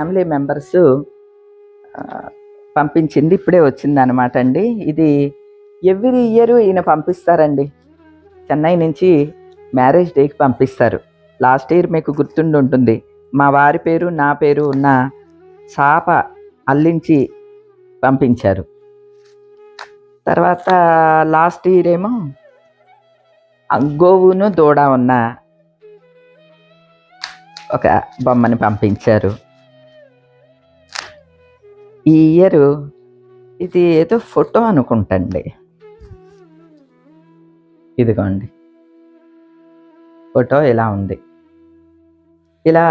Family members పంపించింది ఇప్పుడే వచ్చిందనమాట అండి. ఇది ఎవ్రీ ఇయర్ ఈయన పంపిస్తారండి. చెన్నై నుంచి మ్యారేజ్ డేకి పంపిస్తారు. లాస్ట్ ఇయర్ మీకు గుర్తుండి ఉంటుంది, మా వారి పేరు నా పేరు ఉన్న చాప అల్లించి పంపించారు. తర్వాత లాస్ట్ ఇయర్ ఏమో గోవును దూడ ఉన్న ఒక బొమ్మని పంపించారు. ఈ ఇయర్ ఇది ఏదో ఫోటో అనుకుంటండి. ఇదిగోండి ఫోటో ఇలా ఉంది. ఇలా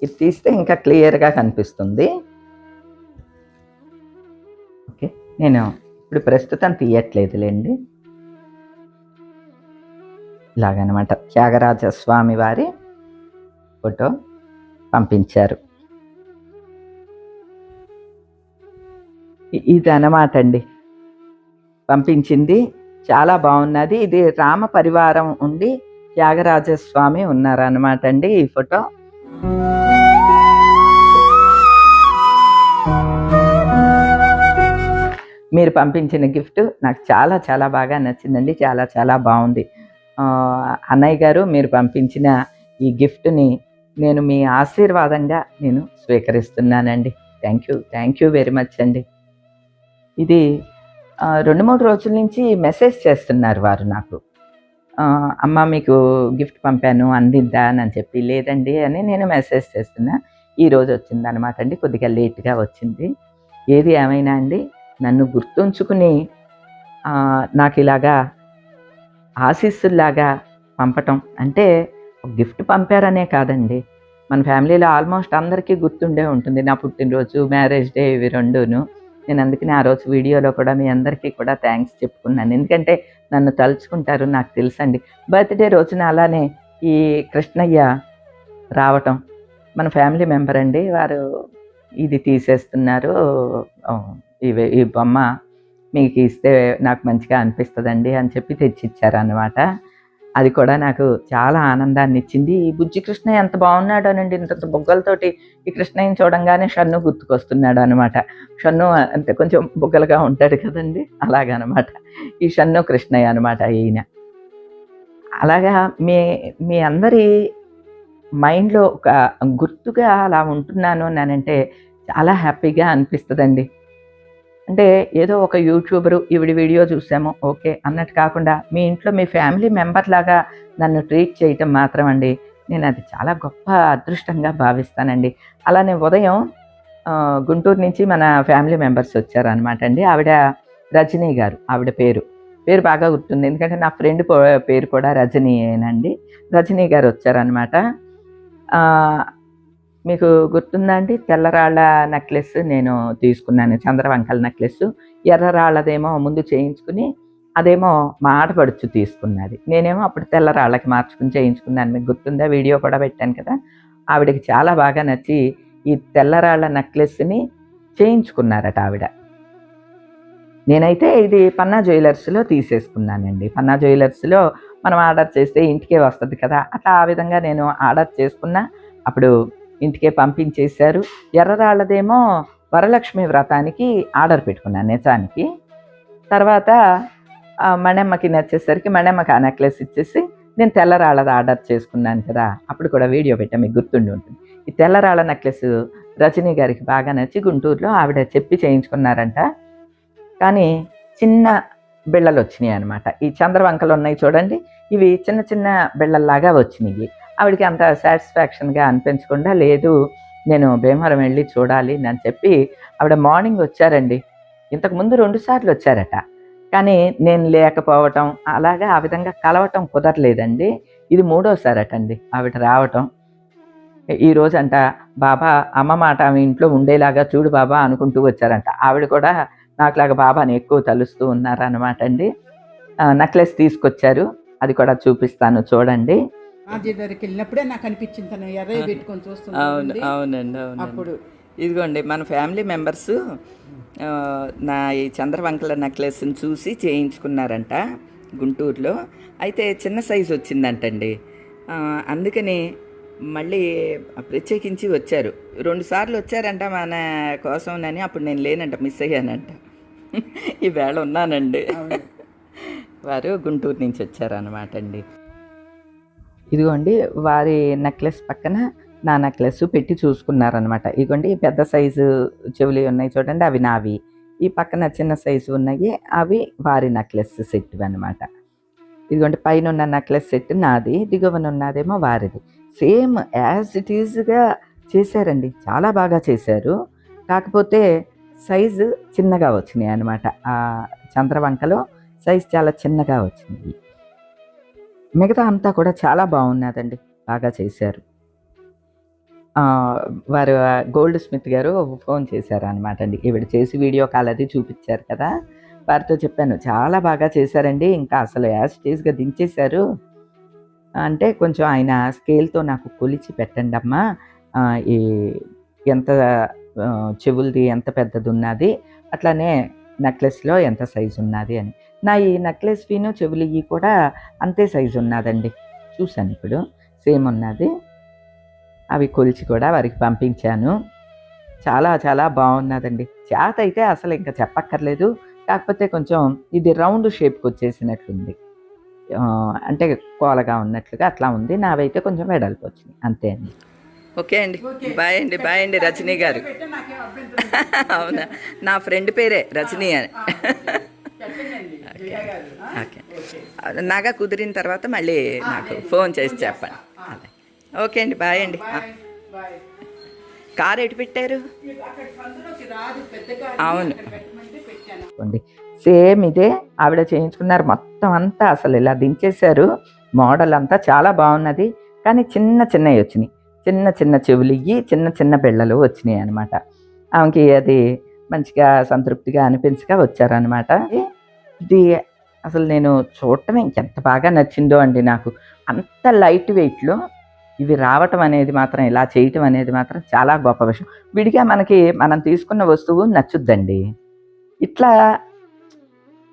ఇది తీస్తే ఇంకా క్లియర్గా కనిపిస్తుంది. ఓకే, నేను ఇప్పుడు ప్రస్తుతం తీయట్లేదులేండి. ఇలాగనమాట త్యాగరాజ స్వామి వారి ఫోటో పంపించారు. ఇది అన్నమాట అండి పంపించింది. చాలా బాగున్నది. ఇది రామ పరివారం ఉండి త్యాగరాజస్వామి ఉన్నారన్నమాట అండి ఈ ఫోటో. మీరు పంపించిన గిఫ్ట్ నాకు చాలా చాలా బాగా నచ్చిందండి. చాలా చాలా బాగుంది. అన్నయ్య గారు, మీరు పంపించిన ఈ గిఫ్ట్ని నేను మీ ఆశీర్వాదంగా నేను స్వీకరిస్తున్నానండి. థ్యాంక్ యూ వెరీ మచ్ అండి. ఇది 2-3 రోజుల నుంచి మెసేజ్ చేస్తున్నారు వారు నాకు. అమ్మ మీకు గిఫ్ట్ పంపాను అందిద్దా అని చెప్పి. లేదండి అని నేను మెసేజ్ చేస్తున్నా. ఈరోజు వచ్చిందనమాట అండి. కొద్దిగా లేట్గా వచ్చింది. ఏది ఏమైనా అండి, నన్ను గుర్తుంచుకుని నాకు ఇలాగా ఆశీస్సుల్లాగా పంపటం అంటే, గిఫ్ట్ పంపారనే కాదండి, మన ఫ్యామిలీలో ఆల్మోస్ట్ అందరికీ గుర్తుండే ఉంటుంది. నా పుట్టినరోజు, మ్యారేజ్ డే, ఇవి రెండును. నేను అందుకని ఆ రోజు వీడియోలో కూడా మీ అందరికీ కూడా థ్యాంక్స్ చెప్పుకున్నాను. ఎందుకంటే నన్ను తలుచుకుంటారు, నాకు తెలుసండి. బర్త్డే రోజున అలానే ఈ కృష్ణయ్య రావటం, మన ఫ్యామిలీ మెంబర్ అండి, వారు ఇది తీసేస్తున్నారు, ఈ బొమ్మ మీకు ఇస్తే నాకు మంచిగా అనిపిస్తుందండి అని చెప్పి తెచ్చిచ్చారన్నమాట. అది కూడా నాకు చాలా ఆనందాన్ని ఇచ్చింది. ఈ బుజ్జి కృష్ణయ్య ఎంత బాగున్నాడోనండి, ఇంత బుగ్గలతోటి. ఈ కృష్ణయ్యని చూడంగానే షన్ను గుర్తుకొస్తున్నాడు అనమాట. షన్ను అంటే కొంచెం బుగ్గలుగా ఉంటాడు కదండి, అలాగనమాట. ఈ షన్ను కృష్ణయ్య అనమాట ఈయన. అలాగా మీ అందరి మైండ్లో ఒక గుర్తుగా అలా ఉంటున్నాను అనంటే చాలా హ్యాపీగా అనిపిస్తుందండి. అంటే ఏదో ఒక యూట్యూబరు ఈవిడ వీడియో చూసాము ఓకే అన్నట్టు కాకుండా, మీ ఇంట్లో మీ ఫ్యామిలీ మెంబర్ లాగా నన్ను ట్రీట్ చేయటం మాత్రం అండి, నేను అది చాలా గొప్ప అదృష్టంగా భావిస్తానండి. అలానే ఉదయం గుంటూరు నుంచి మన ఫ్యామిలీ మెంబర్స్ వచ్చారనమాట అండి. ఆవిడ రజనీ గారు, ఆవిడ పేరు బాగా గుర్తుంది, ఎందుకంటే నా ఫ్రెండ్ పేరు కూడా రజనీయేనండి. రజనీ గారు వచ్చారనమాట. మీకు గుర్తుందా అండి, తెల్లరాళ్ళ నెక్లెస్ నేను తీసుకున్నాను, చంద్రవంకల నెక్లెస్. ఎర్రరాళ్ళదేమో ముందు చేయించుకుని, అదేమో మా ఆడపడుచు తీసుకున్నది. నేనేమో అప్పుడు తెల్లరాళ్ళకి మార్చుకుని చేయించుకున్నాను. మీకు గుర్తుందా, వీడియో కూడా పెట్టాను కదా. ఆవిడకి చాలా బాగా నచ్చి ఈ తెల్లరాళ్ళ నెక్లెస్ని చేయించుకున్నారట ఆవిడ. నేనైతే ఇది పన్నా జ్యువెలర్స్లో తీసేసుకున్నానండి. పన్నా జ్యువెలర్స్లో మనం ఆర్డర్ చేస్తే ఇంటికే వస్తుంది కదా, అట్లా ఆ విధంగా నేను ఆర్డర్ చేసుకున్నా. అప్పుడు ఇంటికే పంపించేశారు. ఎర్రరాళ్ళదేమో వరలక్ష్మి వ్రతానికి ఆర్డర్ పెట్టుకున్నాను నిజానికి. తర్వాత మణెమ్మకి నచ్చేసరికి మణెమ్మకి ఆ నెక్లెస్ ఇచ్చేసి నేను తెల్లరాళ్ళది ఆర్డర్ చేసుకున్నాను కదా, అప్పుడు కూడా వీడియో పెట్టాను, మీకు గుర్తుండి ఉంటుంది. ఈ తెల్లరాళ్ళ నెక్లెస్ రజనీ గారికి బాగా నచ్చి గుంటూరులో ఆవిడ చెప్పి చేయించుకున్నారంట. కానీ చిన్న బిళ్ళలు వచ్చినాయి అనమాట. ఈ చంద్రవంకలు ఉన్నాయి చూడండి, ఇవి చిన్న చిన్న బిళ్ళల్లాగా వచ్చినాయి. ఆవిడకి అంత సాటిస్ఫాక్షన్గా అనిపించకుండా, లేదు నేను భీమవరం వెళ్ళి చూడాలి అని చెప్పి ఆవిడ మార్నింగ్ వచ్చారండి. ఇంతకుముందు 2 సార్లు వచ్చారట, కానీ నేను లేకపోవటం, అలాగా ఆ విధంగా కలవటం కుదరలేదండి. ఇది 3వసారటండి ఆవిడ రావటం. ఈరోజంట బాబా అమ్మ మాట ఆమె ఇంట్లో ఉండేలాగా చూడు బాబా అనుకుంటూ వచ్చారంట. ఆవిడ కూడా నాకులాగా బాబాని ఎక్కువ తలుస్తూ ఉన్నారన్నమాట అండి. నెక్లెస్ తీసుకొచ్చారు, అది కూడా చూపిస్తాను చూడండి. దగ్గరికి వెళ్ళినప్పుడే నాకు అనిపించింది తను ఎర్రయ్య పెట్టుకొని చూస్తున్నాను. అవునండి. అప్పుడు ఇదిగోండి మన ఫ్యామిలీ మెంబర్స్ నా ఈ చంద్రవంకల నెక్లెస్ని చూసి చేయించుకున్నారంట గుంటూరులో. అయితే చిన్న సైజు వచ్చిందంటండి. అందుకని మళ్ళీ ప్రత్యేకించి వచ్చారు. 2 సార్లు వచ్చారంట మన కోసమని. అప్పుడు నేను లేనంట, మిస్ అయ్యానంట. ఈవేళ ఉన్నానండి. వారు గుంటూరు నుంచి వచ్చారనమాట అండి. ఇదిగోండి వారి నెక్లెస్ పక్కన నా నెక్లెస్ పెట్టి చూసుకున్నారనమాట. ఇదిగోండి పెద్ద సైజు చెవులు ఉన్నాయి చూడండి, అవి నావి. ఈ పక్కన చిన్న సైజు ఉన్నాయి, అవి వారి నెక్లెస్ సెట్ అనమాట. ఇదిగోండి పైన ఉన్న నెక్లెస్ సెట్ నాది, దిగువన ఉన్నదేమో వారిది. సేమ్ యాజ్ ఇట్ ఈజ్గా చేశారండి, చాలా బాగా చేశారు. కాకపోతే సైజు చిన్నగా వచ్చినాయి అనమాట. ఆ చంద్రవంకలో సైజు చాలా చిన్నగా వచ్చింది. మిగతా అంతా కూడా చాలా బాగున్నదండి, బాగా చేశారు. వారు గోల్డ్ స్మిత్ గారు ఫోన్ చేశారు అనమాట అండి. ఈవిడ చేసి వీడియో కాల్ అది చూపించారు కదా, వారితో చెప్పాను చాలా బాగా చేశారండి, ఇంకా అసలు యాజ్ టీజ్గా దించేశారు అంటే, కొంచెం ఆయన స్కేల్తో నాకు కొలిచి పెట్టండి అమ్మా, ఈ ఎంత చెవులది ఎంత పెద్దది ఉన్నది, అట్లానే నెక్లెస్లో ఎంత సైజు ఉన్నది అని. నా ఈ నెక్లెస్ ఫీను చెవులు ఇవి కూడా అంతే సైజు ఉన్నదండి, చూశాను ఇప్పుడు సేమ్ ఉన్నది. అవి కొలిచి కూడా వారికి పంపించాను. చాలా చాలా బాగున్నదండి. చేత అయితే అసలు ఇంకా చెప్పక్కర్లేదు. కాకపోతే కొంచెం ఇది రౌండ్ షేప్కి వచ్చేసినట్లుంది, అంటే కోలగా ఉన్నట్లుగా అట్లా ఉంది. నావైతే కొంచెం వెడల్పు వచ్చినాయి, అంతే అండి. ఓకే అండి, బాయ్ అండి. బాయ్ అండి రజనీ గారు. అవునా, నా ఫ్రెండ్ పేరే రజనీ అని. ఓకే, నాగా కుదిరిన తర్వాత మళ్ళీ నాకు ఫోన్ చేసి చెప్పండి. అదే, ఓకే అండి, బాయ్ అండి. కారు ఎటు పెట్టారు? అవును, సేమ్ ఇదే ఆవిడ చేయించుకున్నారు. మొత్తం అంతా అసలు ఇలా దించేశారు. మోడల్ అంతా చాలా బాగున్నది, కానీ చిన్న చిన్నవి వచ్చినాయి. చిన్న చిన్న చెవులు ఇయ్యి, చిన్న చిన్న బిళ్ళలు వచ్చినాయి అనమాట. ఆమెకి అది మంచిగా సంతృప్తిగా అనిపించగా వచ్చారనమాట. ఇది అసలు నేను చూడటమే ఎంత బాగా నచ్చిందో అండి నాకు. అంత లైట్ వెయిట్లో ఇవి రావటం అనేది మాత్రం, ఇలా చేయటం అనేది మాత్రం చాలా గొప్ప విషయం. విడిగా మనం తీసుకున్న వస్తువు నచ్చుద్దండి. ఇట్లా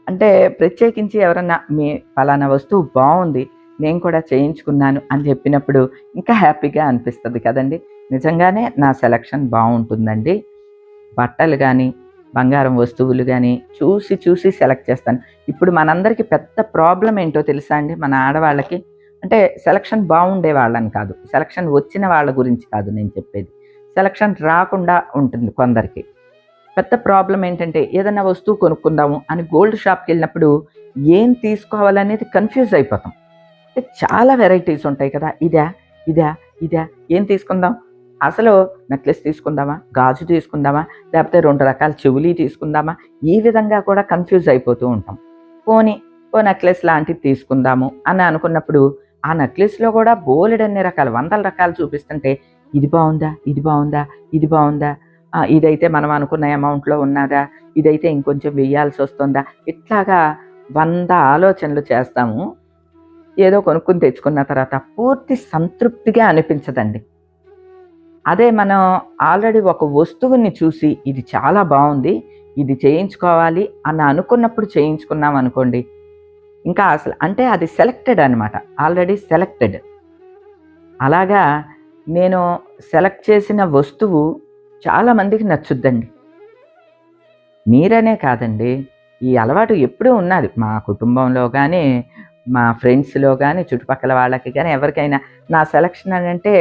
అంటే ప్రత్యేకించి ఎవరన్నా మీ పలానా వస్తువు బాగుంది, నేను కూడా చేయించుకున్నాను అని చెప్పినప్పుడు ఇంకా హ్యాపీగా అనిపిస్తుంది కదండి. నిజంగానే నా సెలక్షన్ బాగుంటుందండి. బట్టలు కానీ బంగారం వస్తువులు కానీ చూసి చూసి సెలెక్ట్ చేస్తాను. ఇప్పుడు మనందరికీ పెద్ద ప్రాబ్లం ఏంటో తెలుసా అండి, మన ఆడవాళ్ళకి? అంటే సెలక్షన్ బాగుండే వాళ్ళని కాదు, సెలక్షన్ వచ్చిన వాళ్ళ గురించి కాదు నేను చెప్పేది. సెలక్షన్ రాకుండా ఉంటుంది కొందరికి. పెద్ద ప్రాబ్లం ఏంటంటే, ఏదైనా వస్తువు కొనుక్కుందాము అని గోల్డ్ షాప్కి వెళ్ళినప్పుడు ఏం తీసుకోవాలనేది కన్ఫ్యూజ్ అయిపోతాం. అంటే చాలా వెరైటీస్ ఉంటాయి కదా, ఇదా ఇదా ఇదా, ఏం తీసుకుందాం? అసలు నెక్లెస్ తీసుకుందామా, గాజు తీసుకుందామా, లేకపోతే 2 రకాల చెవులు తీసుకుందామా, ఈ విధంగా కూడా కన్ఫ్యూజ్ అయిపోతూ ఉంటాం. ఓ నెక్లెస్ లాంటిది తీసుకుందాము అని అనుకున్నప్పుడు ఆ నెక్లెస్లో కూడా బోలెడన్ని రకాలు, 100 రకాలు చూపిస్తుంటే ఇది బాగుందా, ఇది బాగుందా, ఇది బాగుందా, ఇదైతే మనం అనుకున్న అమౌంట్లో ఉన్నదా, ఇదైతే ఇంకొంచెం వెయ్యాల్సి వస్తుందా, ఇట్లాగా 100 ఆలోచనలు చేస్తాము. ఏదో కొనుక్కుని తెచ్చుకున్న తర్వాత పూర్తి సంతృప్తిగా అనిపించదండి. అదే మనం ఆల్రెడీ ఒక వస్తువుని చూసి ఇది చాలా బాగుంది, ఇది చేయించుకోవాలి అని అనుకున్నప్పుడు చేయించుకున్నాం అనుకోండి, ఇంకా అసలు అంటే అది సెలెక్టెడ్ అనమాట, ఆల్రెడీ సెలెక్టెడ్. అలాగా నేను సెలెక్ట్ చేసిన వస్తువు చాలామందికి నచ్చుద్దండి. మీరనే కాదండి, ఈ అలవాటు ఎప్పుడూ ఉన్నది మా కుటుంబంలో కానీ, మా ఫ్రెండ్స్లో కానీ, చుట్టుపక్కల వాళ్ళకి కానీ ఎవరికైనా. నా సెలక్షన్ అని అంటే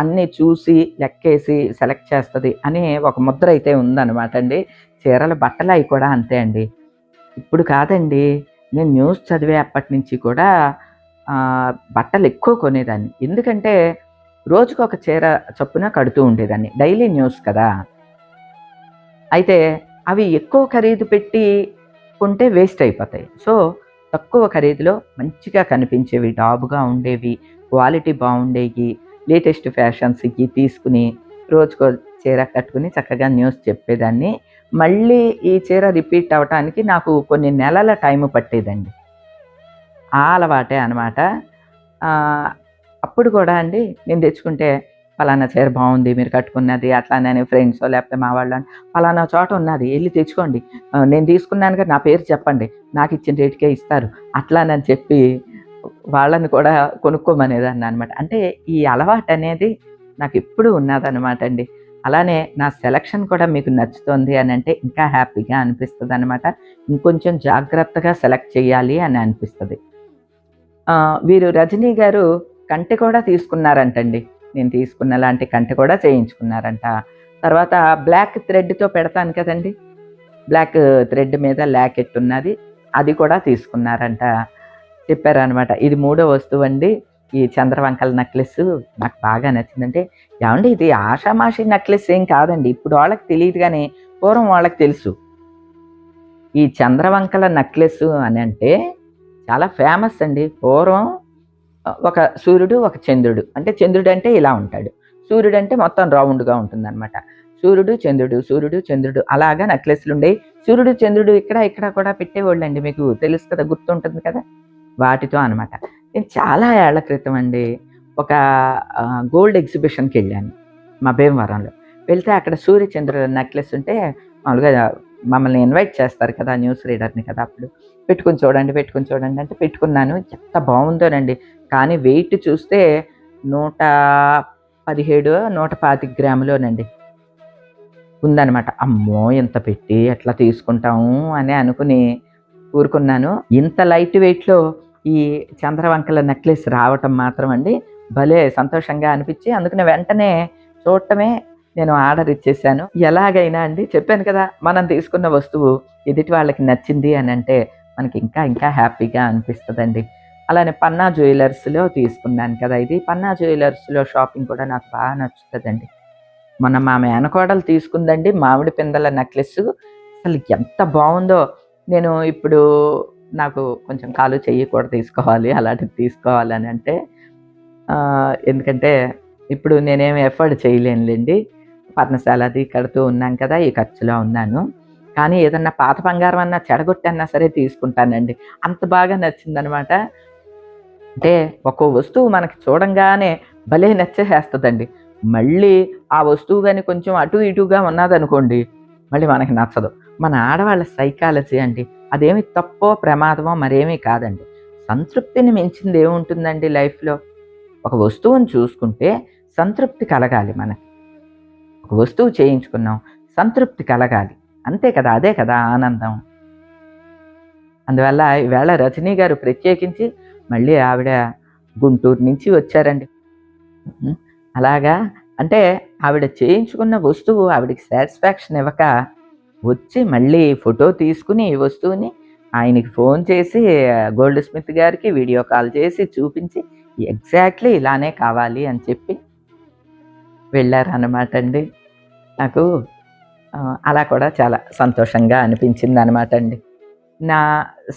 అన్నీ చూసి లెక్కేసి సెలెక్ట్ చేస్తుంది అని ఒక ముద్ర అయితే ఉందన్నమాట అండి. చీరలు బట్టలు అవి కూడా అంతే అండి. ఇప్పుడు కాదండి, నేను న్యూస్ చదివే అప్పటి నుంచి కూడా బట్టలు ఎక్కువ కొనేదాన్ని. ఎందుకంటే రోజుకు ఒక చీర చొప్పున కడుతూ ఉండేదాన్ని, డైలీ న్యూస్ కదా. అయితే అవి ఎక్కువ ఖరీదు పెట్టి కొంటే వేస్ట్ అయిపోతాయి. సో తక్కువ ఖరీదులో మంచిగా కనిపించేవి, డాబుగా ఉండేవి, క్వాలిటీ బాగుండేవి, లేటెస్ట్ ఫ్యాషన్స్ ఇవి తీసుకుని రోజుకో చీర కట్టుకుని చక్కగా న్యూస్ చెప్పేదాన్ని. మళ్ళీ ఈ చీర రిపీట్ అవ్వటానికి నాకు కొన్ని నెలల టైం పట్టేదండి. ఆ అలవాటే అనమాట. అప్పుడు కూడా అండి నేను తెచ్చుకుంటే, పలానా చీర బాగుంది మీరు కట్టుకున్నది, అట్లానే ఫ్రెండ్స్ లేకపోతే మా వాళ్ళు పలానా చోట ఉన్నది వెళ్ళి తెచ్చుకోండి, నేను తీసుకున్నాను కదా నా పేరు చెప్పండి, నాకు ఇచ్చిన రేటుకే ఇస్తారు, అట్లానని చెప్పి వాళ్ళని కూడా కొనుక్కోమనేదాన్ని అనమాట. అంటే ఈ అలవాటనేది నాకెప్పుడూ ఉన్నదనమాట అండి. అలానే నా సెలక్షన్ కూడా మీకు నచ్చుతోంది అనంటే ఇంకా హ్యాపీగా అనిపిస్తదనమాట. ఇంకొంచెం జాగ్రత్తగా సెలెక్ట్ చేయాలి అని అనిపిస్తది. వీరు 'రజనీ' గారు కంటె కూడా తీసుకున్నారంటండి. నేను తీసుకున్న లాంటి కంటె కూడా చేయించుకున్నారంట. తర్వాత బ్లాక్ థ్రెడ్‌తో పెడతాను కదండీ! బ్లాక్ థ్రెడ్ మీద లాకెట్ ఉన్నది. అది కూడా తీసుకున్నారంట. చెప్పారనమాట. ఇది మూడో వస్తువండి. ఈ చంద్రవంకల నెక్లెస్సు నాకు బాగా నచ్చిందంటే, ఏవండీ ఇది ఆషామాషీ నెక్లెస్ ఏం కాదండి. ఇప్పుడు వాళ్ళకి తెలీదు గానీ, పూర్వం వాళ్ళకి తెలుసు. ఈ చంద్రవంకల నెక్లెస్ అనంటే చాలా ఫేమస్ అండి. పూర్వం ఒక సూర్యుడు, ఒక చంద్రుడు. అంటే చంద్రుడంటే ఇలా ఉంటాడు. సూర్యుడంటే మొత్తం రౌండ్‌గా ఉంటుందనమాట. సూర్యుడు, చంద్రుడు, సూర్యుడు, చంద్రుడు అలాగా నెక్లెస్‌లుండేయి. సూర్యుడు, చంద్రుడు ఇక్కడ, ఇక్కడ కూడా పెట్టేవోళ్ళండి. మీకు తెలుసు కదా! గుర్తుంటుంది కదా! వాటితో అనమాట. నేను చాలా ఏళ్ల క్రితం అండి ఒక గోల్డ్ ఎగ్జిబిషన్‌కెళ్ళాను మా భీమవరంలో. వెళ్తే అక్కడ సూర్య, చంద్రుల నెక్లెస్ ఉంటే మామూలుగా మమ్మల్ని ఇన్వైట్ చేస్తారు కదా! న్యూస్ రీడర్‌ని కదా! అప్పుడు. పెట్టుకొని చూడండి, పెట్టుకొని చూడండి అంటే పెట్టుకున్నాను. ఎంత బావుందోనండి. కానీ వెయిట్ చూస్తే 117 125 గ్రాములోనండి ఉందనమాట. అమ్మో! ఇంత పెట్టి ఎట్లా తీసుకుంటాము అని అనుకుని ఊరుకున్నాను. ఇంత లైట్ వెయిట్‌లో ఈ చంద్రవంకల నెక్లెస్ రావటం మాత్రం అండి భలే సంతోషంగా అనిపించి అందుకని వెంటనే చూడటమే నేను ఆర్డర్ ఇచ్చేసాను. ఎలాగైనా అండి చెప్పాను కదా! మనం తీసుకున్న వస్తువు ఎదుటి వాళ్ళకి నచ్చింది అనంటే మనకి ఇంకా ఇంకా హ్యాపీగా అనిపిస్తదండి. అలానే పన్నా జ్యువెలర్స్‌లో తీసుకున్నాను కదా! ఇది పన్నా జ్యువెలర్స్‌లో షాపింగ్ కూడా నాకు బాగా నచ్చుతదండి. మొన్న మా మేనకోడలు తీసుకుందండి మామిడి పిందెల నెక్లెస్సు. అసలు ఎంత బావుందో! నేను ఇప్పుడు నాకు కొంచెం కాలు, చెయ్యి కూడా తీసుకోవాలి. అలాంటిది తీసుకోవాలని అంటే ఎందుకంటే ఇప్పుడు నేనేమి ఎఫర్డ్ చేయలేనులెండి. పర్ణశాల అది కడుతూ ఉన్నాను కదా! ఈ ఖర్చులో ఉన్నాను. కానీ ఏదన్నా పాత బంగారం అన్నా చెడగొట్టన్నా సరే తీసుకుంటానండి. అంత బాగా నచ్చిందనమాట. అంటే ఒక్కో వస్తువు మనకి చూడంగానే భలే నచ్చేసేస్తదండి. మళ్ళీ ఆ వస్తువు గాని కొంచెం అటు ఇటుగా ఉన్నదనుకోండి, మళ్ళీ మనకి నచ్చదు. మన ఆడవాళ్ళ సైకాలజీ అండి. అదేమి తప్పో, ప్రమాదమో మరేమీ కాదండి. సంతృప్తిని మించింది ఏముంటుందండి లైఫ్‌లో? ఒక వస్తువుని చూసుకుంటే సంతృప్తి కలగాలి మనకి. ఒక వస్తువు చేయించుకున్నాం, సంతృప్తి కలగాలి. అంతే కదా! అదే కదా ఆనందం. అందువల్ల ఈవేళ రజనీ గారు ప్రత్యేకించి మళ్ళీ ఆవిడ గుంటూరు నుంచి వచ్చారండి. హ్మ్. అలాగా అంటే ఆవిడ చేయించుకున్న వస్తువు ఆవిడకి సాటిస్ఫాక్షన్ ఇవ్వక వచ్చి మళ్ళీ ఫోటో తీసుకుని ఈ వస్తువుని ఆయనకి ఫోన్ చేసి గోల్డ్ స్మిత్ గారికి వీడియో కాల్ చేసి చూపించి ఎగ్జాక్ట్‌లీ ఇలానే కావాలి అని చెప్పి వెళ్ళారనమాట అండి. నాకు అలా కూడా చాలా సంతోషంగా అనిపించిందనమాట అండి. నా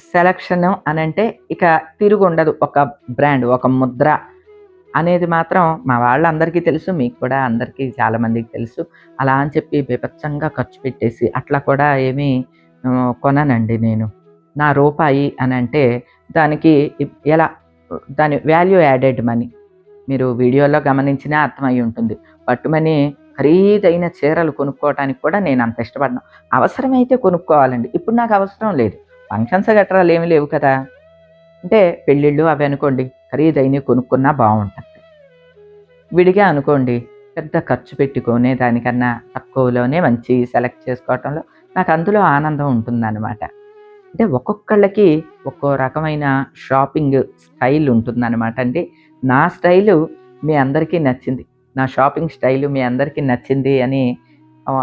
సెలక్షను అనంటే ఇక తిరుగుండదు. ఒక బ్రాండ్, ఒక ముద్ర అనేది మాత్రం మా వాళ్ళందరికీ తెలుసు. మీకు కూడా అందరికీ చాలామందికి తెలుసు. అలా అని చెప్పి బీభత్సంగా ఖర్చు పెట్టేసి అట్లా కూడా ఏమీ కొననండి నేను. నా రూపాయి అనంటే దానికి ఎలా దాని వాల్యూ యాడెడ్ మనీ. మీరు వీడియోలో గమనించినా అర్థమై ఉంటుంది. పట్టుమని ఖరీదైన చీరలు కొనుక్కోవటానికి కూడా నేను అంత ఇష్టపడను. అవసరమైతే కొనుక్కోవాలండి. ఇప్పుడు నాకు అవసరం లేదు. ఫంక్షన్స్ గట్రాలేమి లేవు కదా! అంటే పెళ్ళిళ్ళు అవి అనుకోండి ఖరీదైనవి కొనుక్కున్నా బావుంటది. విడిగా అనుకోండి పెద్ద ఖర్చు పెట్టి కొనే దానికన్నా తక్కువలోనే మంచి సెలెక్ట్ చేసుకోవటంలో నాకు అందులో ఆనందం ఉంటుందనమాట. అంటే ఒక్కొక్కళ్ళకి ఒక్కో రకమైన షాపింగ్ స్టైల్ ఉంటుందనమాట అండి. నా స్టైలు మీ అందరికీ నచ్చింది. నా షాపింగ్ స్టైలు మీ అందరికీ నచ్చింది అని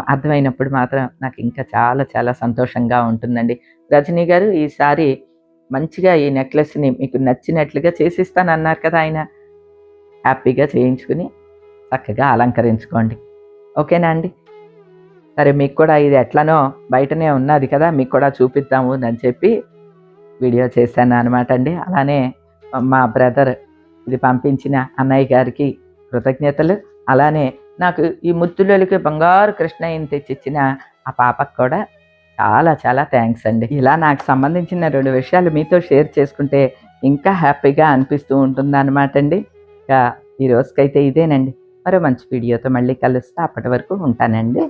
అర్థమైనప్పుడు మాత్రం నాకు ఇంకా చాలా చాలా సంతోషంగా ఉంటుందండి. రజనీ గారు ఈసారి మంచిగా ఈ నెక్లెస్‌ని మీకు నచ్చినట్లుగా చేసిస్తానన్నారు కదా ఆయన. హ్యాపీగా చేయించుకుని చక్కగా అలంకరించుకోండి. ఓకేనా అండి? సరే మీకు కూడా ఇది ఎట్లనో బయటనే ఉన్నది కదా! మీకు కూడా చూపిద్దాము అని చెప్పి వీడియో చేశాను అనమాట అండి. అలానే మా బ్రదర్ ఇది పంపించిన అన్నయ్య గారికి కృతజ్ఞతలు. అలానే నాకు ఈ ముద్దులొలికే బంగారు కృష్ణయ్యని తెచ్చిచ్చిన ఆ పాపకు కూడా చాలా చాలా థ్యాంక్స్ అండి. ఇలా నాకు సంబంధించిన 2 విషయాలు మీతో షేర్ చేసుకుంటే ఇంకా హ్యాపీగా అనిపిస్తూ ఉంటుందనమాట అండి. ఇక ఈ రోజుకైతే ఇదేనండి. మరో మంచి వీడియోతో మళ్ళీ కలుస్తా. అప్పటి వరకు ఉంటానండి.